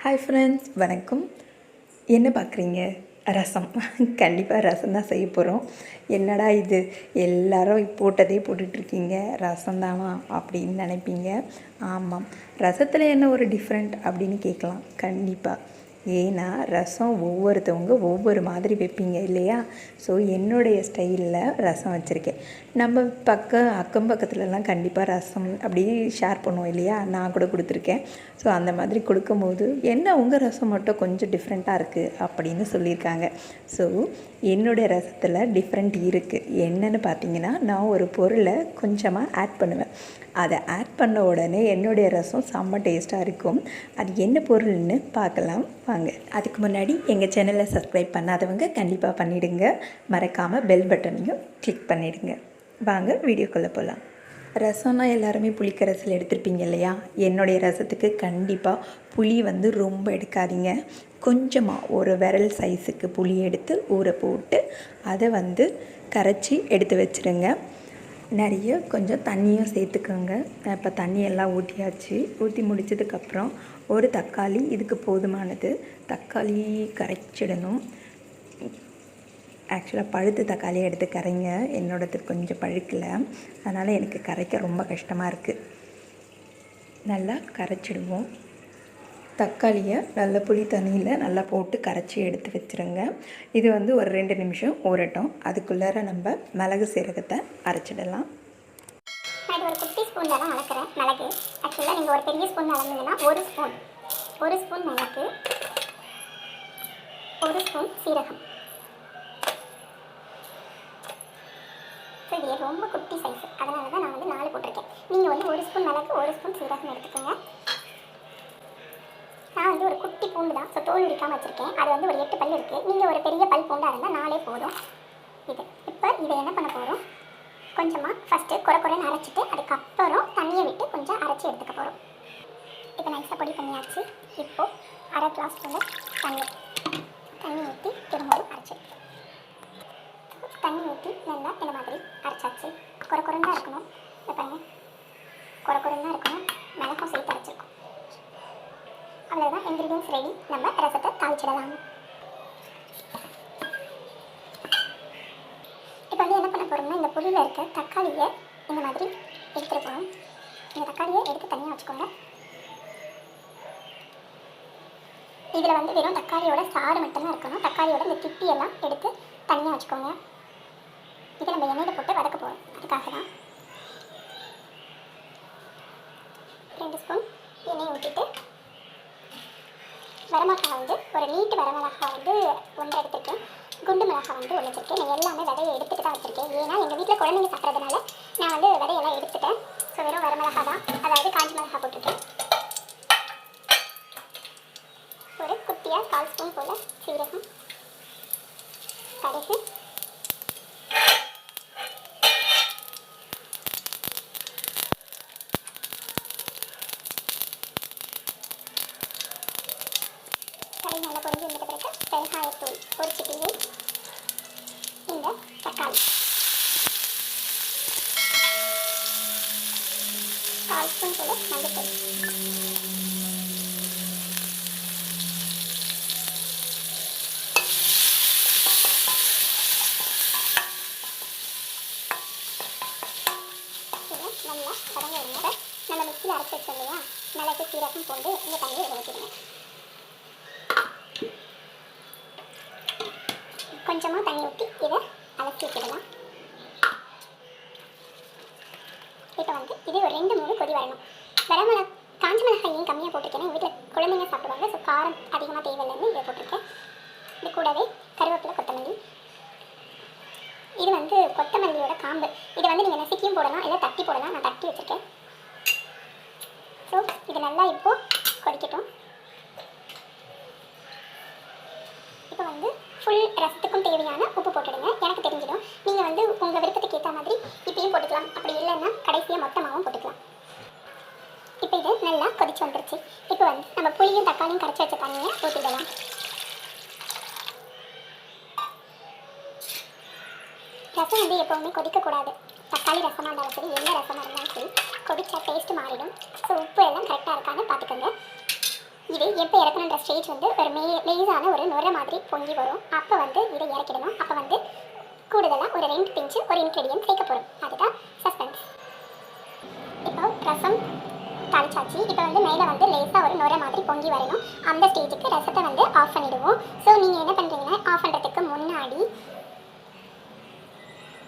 Hi friends, வணக்கம். என்ன பார்க்குறீங்க? ரசம். கண்டிப்பாக ரசம் தான் செய்ய போகிறோம். என்னடா இது எல்லோரும் போட்டதே போட்டுட்ருக்கீங்க, ரசம் தானா அப்படின்னு நினைப்பீங்க. ஆமாம், ரசத்தில் என்ன ஒரு டிஃப்ரெண்ட் அப்படின்னு கேட்கலாம். கண்டிப்பாக. ஏன்னா ரசம் ஒவ்வொருத்தவங்க ஒவ்வொரு மாதிரி வைப்பீங்க இல்லையா? ஸோ என்னுடைய ஸ்டைலில் ரசம் வச்சுருக்கேன். நம்ம அக்கம் பக்கத்துலலாம் கண்டிப்பாக ரசம் அப்படி ஷேர் பண்ணுவோம் இல்லையா? நான் கூட கொடுத்துருக்கேன். ஸோ அந்த மாதிரி கொடுக்கும்போது என்ன உங்கள் ரசம் மட்டும் கொஞ்சம் டிஃப்ரெண்ட்டாக இருக்குது அப்படின்னு சொல்லியிருக்காங்க. ஸோ என்னுடைய ரசத்தில் டிஃப்ரெண்ட் இருக்குது. என்னென்னு பார்த்தீங்கன்னா, நான் ஒரு பொருளை கொஞ்சமாக ஆட் பண்ணுவேன். அதை ஆட் பண்ண உடனே என்னுடைய ரசம் செம்ம டேஸ்ட்டாக இருக்கும். அது என்ன பொருள்னு பார்க்கலாம் வாங்க. அதுக்கு முன்னாடி எங்கள் சேனலை சப்ஸ்கிரைப் பண்ணாதவங்க கண்டிப்பாக பண்ணிவிடுங்க. மறக்காமல் பெல் பட்டனையும் கிளிக் பண்ணிவிடுங்க. வாங்க வீடியோக்குள்ளே போகலாம். ரசம்னா எல்லாருமே புளிக்கரசில் எடுத்துருப்பீங்க இல்லையா? என்னுடைய ரசத்துக்கு கண்டிப்பாக புளி ரொம்ப எடுக்காதீங்க. கொஞ்சமாக ஒரு விரல் சைஸுக்கு புளி எடுத்து ஊற போட்டு அதை கரைச்சி எடுத்து வச்சுருங்க. நிறைய கொஞ்சம் தண்ணியும் சேர்த்துக்கோங்க. இப்போ தண்ணியெல்லாம் ஊற்றியாச்சு. ஊற்றி முடித்ததுக்கப்புறம் ஒரு தக்காளி இதுக்கு போதுமானது. தக்காளி கரைச்சிடணும். ஆக்சுவலாக பழுத்து தக்காளியை எடுத்து கரைங்க. என்னோடது கொஞ்சம் பழுக்கலை, அதனால் எனக்கு கரைக்க ரொம்ப கஷ்டமாக இருக்குது. நல்லா கரைச்சிடுவோம். தக்காளியை நல்ல புளி தண்ணியில் நல்லா போட்டு கரைச்சி எடுத்து வச்சுருங்க. இது ஒரு 2 நிமிஷம் ஊறட்டும். அதுக்குள்ளார நம்ம மிளகு சீரகத்தை அரைச்சிடலாம். நான் இது ஒரு குட்டி ஸ்பூனில் தான் வளர்க்குறேன் மிளகு. ஆக்சுவலாக நீங்கள் ஒரு பெரிய ஸ்பூன் வளர்ந்தீங்கன்னா ஒரு ஸ்பூன் மிளகு, 1 ஸ்பூன் சீரகம். ஸோ இது ரொம்ப குட்டி சைஸு, அதனால தான் நான் 4 போட்டிருக்கேன். நீங்கள் 1 ஸ்பூன் மிளகு 1 ஸ்பூன் சீரகம் எடுத்துக்கோங்க. நான் ஒரு குட்டி பூண்டு தான், ஸோ தோல் உரிக்காமல் வச்சுருக்கேன். அது ஒரு 8 பல் இருக்குது. நீங்கள் ஒரு பெரிய பல் பூண்டாக இருந்தால் 4 போதும். இப்போ இதை என்ன பண்ண போகிறோம், கொஞ்சமாக ஃபஸ்ட்டு குறைன்னு அரைச்சிட்டு அதுக்கப்புறம் தண்ணியை விட்டு கொஞ்சம் அரைச்சி எடுத்துக்க போகிறோம். இப்போ நைஸாக பொடி பண்ணியாச்சு. இப்போது அரை கிளாஸ் போல் தண்ணி ஊற்றி திரும்பவும் அரைச்சி தண்ணி ஊற்றி நல்லா இந்த மாதிரி அரைச்சாச்சு. குறைன்னு தான் இருக்கணும். இப்போ பாருங்கள், குறைன்னு தான் இருக்கணும். மிளகும் சேர்த்து அரைச்சிருக்கோம். அவ்வளோதான், இன்க்ரீடியன்ஸ் ரெடி. நம்ம ரசத்தை தாளிச்சிடலாம். இப்போ என்ன பண்ண போகிறோம்னா, இந்த புளியில் இருக்க தக்காளியை இந்த மாதிரி எடுத்துகிட்டு போகிறோம். இந்த தக்காளியை எடுத்து தனியாக வச்சுக்கோங்க. இதில் வெறும் தக்காளியோட சாறு மட்டும்தான் இருக்கணும். தக்காளியோட இந்த கிட்டியெல்லாம் எடுத்து தனியாக வச்சுக்கோங்க. இதை நம்ம எண்ணெயில் போட்டு வதக்க போகிறோம். அதுக்காக தான் 2 ஸ்பூன் எண்ணெய் ஊற்றிட்டு வரமிளகா ஒரு நீட்டு வரமிளகா 1 எடுத்துருக்கேன். குண்டு மிளகா 1 வச்சுருக்கேன். நான் எல்லாமே விதையை எடுத்துகிட்டு தான் வச்சுருக்கேன். ஏன்னா எங்கள் வீட்டில் குழந்தைங்க சாப்பிட்றதுனால நான் விதையெல்லாம் எடுத்துட்டேன். ஸோ வெறும் வரமிளகா தான், அதாவது காஞ்சி மிளகா போட்டிருக்கேன். ஒரு குட்டியாக 1/4 ஸ்பூன் போல் சீரகம், கடுகு, நல்லா பொரிஞ்சு வந்துட்ட பிறகு பெருங்காயத்தூள் 1 சிட்டிகை, இந்த தக்காளி 1/4 ஸ்பூன் போல் மஞ்சள், நல்லா வதங்க விடுங்க. நம்ம மிக்சியில் அரைச்சி வச்சோம் இல்லையா, மிளகு சீரகம் போட்டு இந்த தண்ணியை ஊற்றிடுங்க. கொஞ்சமாக தண்ணி ஊற்றி இதை அலசி வச்சிடலாம். இப்போ இது ஒரு 2-3 கொதி வரணும். காஞ்சி மிளகாய் ஏன் கம்மியாக போட்டிருக்கேன்னா, எங்கள் வீட்டில் குழந்தைங்க சாப்பிடுவாங்க. ஸோ காரம் அதிகமாக தேவையில்லைன்னு இதை போட்டிருக்கேன். இது கூடவே கருவேப்பிலை, கொத்தமல்லி. இது கொத்தமல்லியோட காம்பு. இதை நீங்கள் நசுக்கியும் போடலாம், இல்லை தட்டி போடலாம். நான் தட்டி வச்சுருக்கேன். ஸோ இது நல்லா இப்போது கொதிக்கட்டும். இப்போ ஃபுல் ரசத்துக்கும் தேவையான உப்பு போட்டுடுங்க. எனக்கு தெரிஞ்சிடும். நீங்கள் உங்கள் விருப்பத்துக்கு ஏற்ற மாதிரி இப்பயும் போட்டுக்கலாம். அப்படி இல்லைன்னா கடைசியாக மொத்தமாகவும் போட்டுக்கலாம். இப்போ இது நல்லா கொதிச்சு வந்துருச்சு. இப்போ நம்ம புளியும் தக்காளியும் கரைச்சி வச்ச தண்ணியை ஊற்றிடலாம். ரசம் எப்போவுமே கொதிக்கக்கூடாது. தக்காளி ரசமாக இருந்தாலும் சரி, எந்த ரசமாக இருந்தாலும் சரி, கொதிச்சா டேஸ்ட்டு மாறிடும். ஸோ உப்பு எல்லாம் கரெக்டாக இருக்கான்னு பார்த்துக்கோங்க. இது எப்போ இறக்கணுன்ற ஸ்டேஜ் வந்து ஒரு லேசான ஒரு நுரை மாதிரி பொங்கி வரும். அப்போ வந்து இதை இறக்கிடணும். அப்போ வந்து கூடுதலாக ஒரு 2 பிஞ்சு ஒரு இன்க்ரீடியன்ட் சேர்க்க போகிறோம். அதுதான் சஸ்பென்ஸ். இப்போ ரசம் தாளிச்சாச்சு. இப்போ வந்து மேலே வந்து லேசாக ஒரு நுரை மாதிரி பொங்கி வரணும். அந்த ஸ்டேஜுக்கு ரசத்தை வந்து ஆஃப் பண்ணிவிடுவோம். ஸோ நீங்கள் என்ன பண்ணுறீங்கன்னா ஆஃப் பண்ணுறதுக்கு முன்னாடி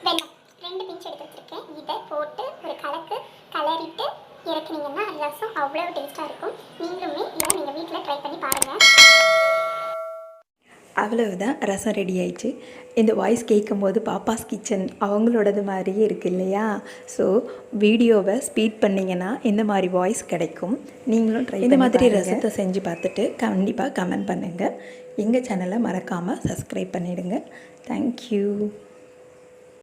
வெல்லம் 2 பிஞ்சு எடுத்து வச்சுருக்கேன். இதை போட்டு ஒரு கலரிட்டு இறக்குனீங்கன்னா ரசம் அவ்வளோ டேஸ்ட்டாக இருக்கும். நீங்களுமே இதை நீங்கள் வீட்டில் ட்ரை பண்ணி பாருங்கள். அவ்வளவுதான், ரசம் ரெடி ஆயிடுச்சு. இந்த வாய்ஸ் கேட்கும்போது பாப்பாஸ் கிச்சன் அவங்களோடது மாதிரியே இருக்குது இல்லையா? ஸோ வீடியோவை ஸ்பீட் பண்ணிங்கன்னா இந்த மாதிரி வாய்ஸ் கிடைக்கும். நீங்களும் ட்ரை இந்த மாதிரி ரசத்தை செஞ்சு பார்த்துட்டு கண்டிப்பாக கமெண்ட் பண்ணுங்கள். எங்கள் சேனலை மறக்காமல் சப்ஸ்கிரைப் பண்ணிவிடுங்க. தேங்க்யூ.